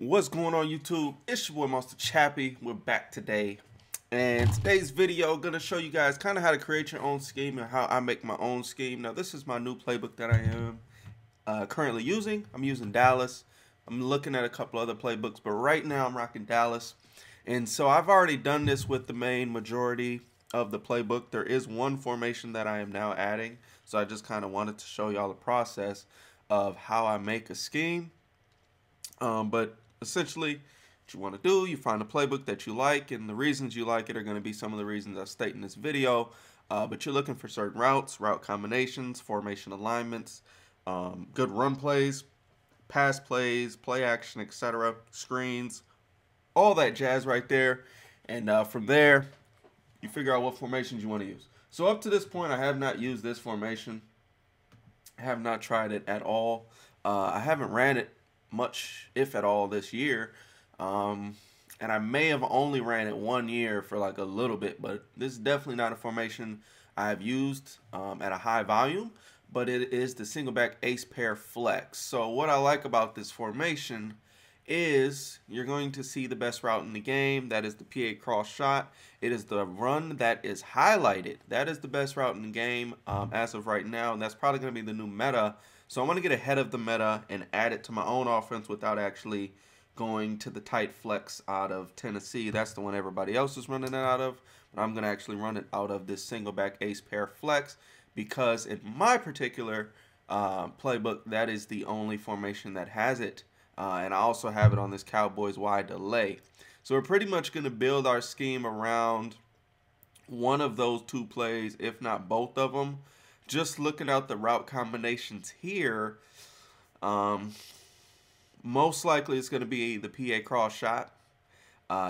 What's going on YouTube? It's your boy Monster Chappie. We're back today. And today's video gonna show you guys kind of how to create your own scheme and how I make my own scheme. Now this is my new playbook that I am currently using. I'm using Dallas. I'm looking at a couple other playbooks, but right now I'm rocking Dallas. And so I've already done this with the main majority of the playbook. There is one formation that I am now adding. So I just kind of wanted to show y'all the process of how I make a scheme. But essentially, what you want to do, you find a playbook that you like, and the reasons you like it are going to be some of the reasons I state in this video. But you're looking for certain routes, route combinations, formation alignments, good run plays, pass plays, play action, etc., screens, all that jazz right there. And from there, you figure out what formations you want to use. So up to this point, I have not used this formation. I have not tried it at all. I haven't ran it much, if at all, this year. And I may have only ran it 1 year for like a little bit, but this is definitely not a formation I've used at a high volume, but it is the Singleback ace pair flex. So what I like about this formation is you're going to see the best route in the game. That is the PA cross shot. It is the run that is highlighted. That is the best route in the game as of right now, and that's probably going to be the new meta. So I'm going to get ahead of the meta and add it to my own offense without actually going to the tight flex out of Tennessee. That's the one everybody else is running it out of. But I'm going to actually run it out of this Singleback ace pair flex because in my particular playbook, that is the only formation that has it. And I also have it on this Cowboys wide delay. So we're pretty much going to build our scheme around one of those two plays, if not both of them. Just looking at the route combinations here, most likely it's going to be the PA cross shot.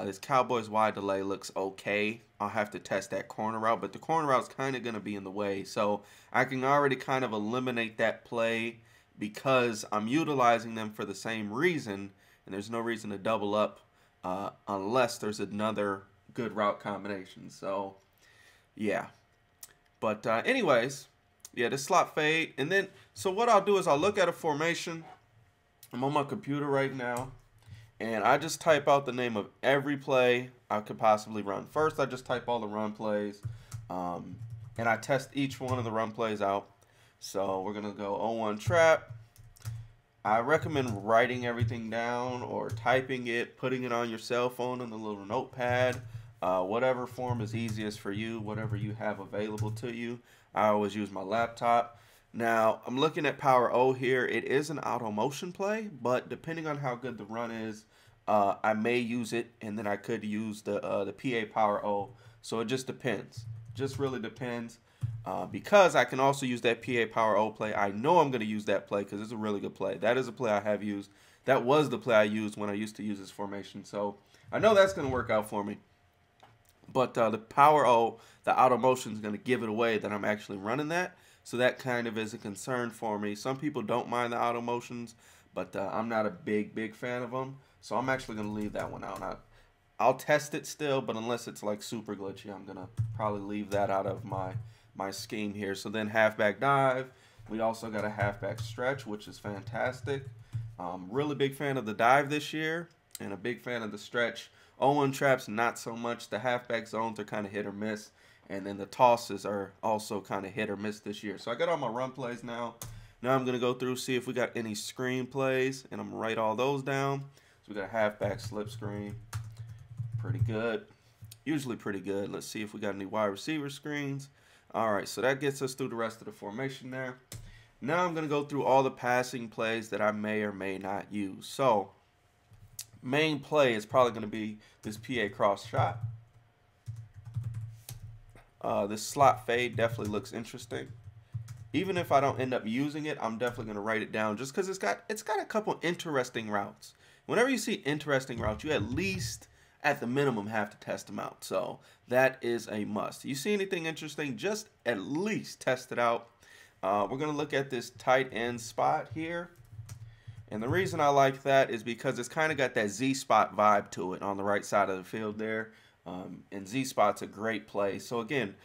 This Cowboys wide delay looks okay. I'll have to test that corner route, but the corner route's kind of going to be in the way. So I can already kind of eliminate that play because I'm utilizing them for the same reason, and there's no reason to double up unless there's another good route combination. So, yeah. But anyways, yeah, this slot fade. And then, so what I'll do is I'll look at a formation. I'm on my computer right now, and I just type out the name of every play I could possibly run. First, I just type all the run plays, and I test each one of the run plays out. So we're going to go 0-1 trap. I recommend writing everything down or typing it, putting it on your cell phone in the little notepad, whatever form is easiest for you, whatever you have available to you. I always use my laptop. Now, I'm looking at Power O here. It is an auto motion play, but depending on how good the run is, I may use it, and then I could use the PA Power O. So it just depends. Just really depends. Because I can also use that PA Power O play. I know I'm going to use that play because it's a really good play. That is a play I have used. That was the play I used when I used to use this formation. So I know that's going to work out for me. But the Power O, the auto motion is going to give it away that I'm actually running that. So that kind of is a concern for me. Some people don't mind the auto motions, but I'm not a big fan of them. So I'm actually going to leave that one out. I'll test it still, but unless it's like super glitchy, I'm going to probably leave that out of my scheme here. So then halfback dive. We also got a halfback stretch, which is fantastic. Really big fan of the dive this year and a big fan of the stretch. 0-1 traps, not so much. The halfback zones are kind of hit or miss. And then the tosses are also kind of hit or miss this year. So I got all my run plays now. Now I'm going to go through, see if we got any screen plays. And I'm going to write all those down. So we got a halfback slip screen. Pretty good. Usually pretty good. Let's see if we got any wide receiver screens. All right, so that gets us through the rest of the formation there. Now I'm going to go through all the passing plays that I may or may not use. So main play is probably going to be this PA cross shot. This slot fade definitely looks interesting. Even if I don't end up using it, I'm definitely going to write it down just because it's got a couple interesting routes. Whenever you see interesting routes, you at least, at the minimum, have to test them out. So that is a must. You see anything interesting, just at least test it out. We're going to look at this tight end spot here. And the reason I like that is because it's kind of got that Z-spot vibe to it on the right side of the field there. And Z-spot's a great play. So again,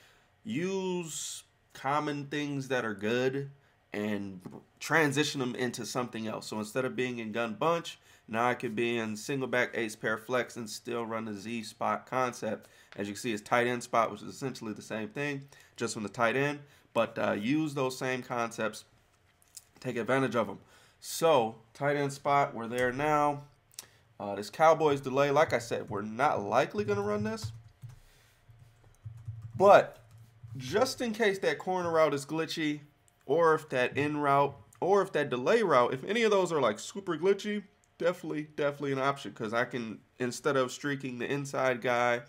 use common things that are good and transition them into something else. So instead of being in gun bunch, Now I could be in single back ace pair flex and still run the Z spot concept. As you can see, it's tight end spot, which is essentially the same thing, just from the tight end. But use those same concepts, take advantage of them. So tight end spot, we're there now. This Cowboys delay, like I said, we're not likely going to run this. But just in case that corner route is glitchy, or if that in route, or if that delay route, if any of those are like super glitchy, definitely an option, because I can, instead of streaking the inside guy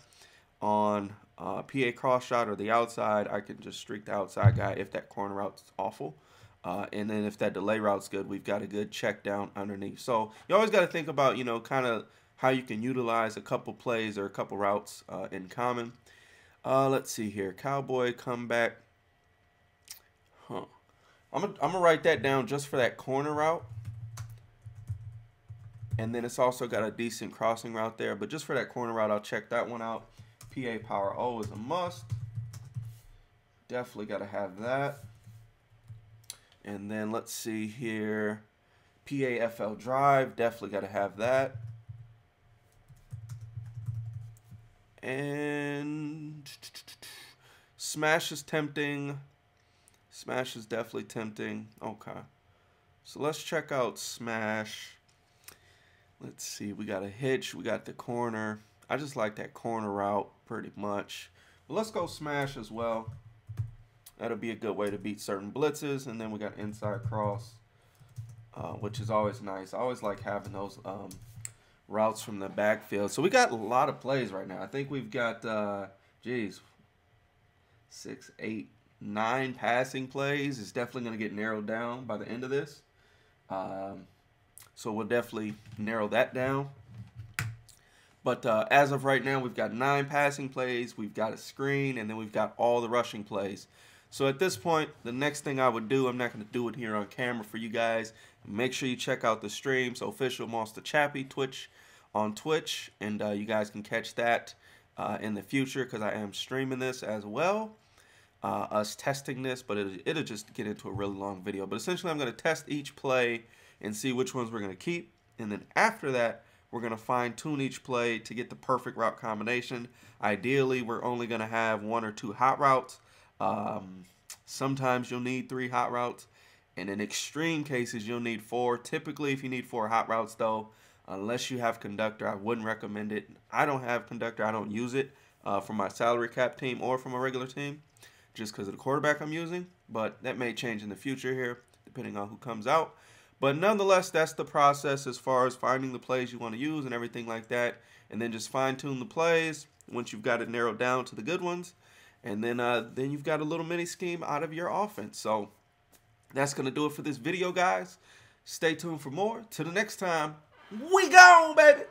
on PA cross shot or the outside, I can just streak the outside guy if that corner route's awful. And then if that delay route's good, we've got a good check down underneath. So you always got to think about, you know, kind of how you can utilize a couple plays or a couple routes in common. Let's see here. Cowboy comeback. I'm gonna write that down just for that corner route. And then it's also got a decent crossing route there. But just for that corner route, I'll check that one out. PA power O is a must. Definitely got to have that. And then let's see here. PAFL drive, definitely got to have that. And smash is tempting. Smash is definitely tempting. Okay. So let's check out smash. Let's see. We got a hitch. We got the corner. I just like that corner route pretty much. But let's go smash as well. That'll be a good way to beat certain blitzes. And then we got inside cross, which is always nice. I always like having those routes from the backfield. So we got a lot of plays right now. I think we've got, 6, 8, 9 passing plays. It's definitely going to get narrowed down by the end of this. So we'll definitely narrow that down. But as of right now, we've got 9 passing plays, we've got a screen, and then we've got all the rushing plays. So at this point, the next thing I would do, I'm not going to do it here on camera for you guys. Make sure you check out the stream. So Official Monster Chappie Twitch on Twitch, and you guys can catch that in the future because I am streaming this as well. Us testing this, but it'll just get into a really long video. But essentially, I'm going to test each play and see which ones we're going to keep. And then after that, we're going to fine-tune each play to get the perfect route combination. Ideally, we're only going to have 1 or 2 hot routes. Sometimes you'll need 3 hot routes. And in extreme cases, you'll need 4. Typically, if you need 4 hot routes, though, unless you have conductor, I wouldn't recommend it. I don't have conductor. I don't use it for my salary cap team or for my regular team just because of the quarterback I'm using. But that may change in the future here, depending on who comes out. But nonetheless, that's the process as far as finding the plays you want to use and everything like that. And then just fine-tune the plays once you've got it narrowed down to the good ones. And then you've got a little mini scheme out of your offense. So that's going to do it for this video, guys. Stay tuned for more. Till the next time, we gone, baby.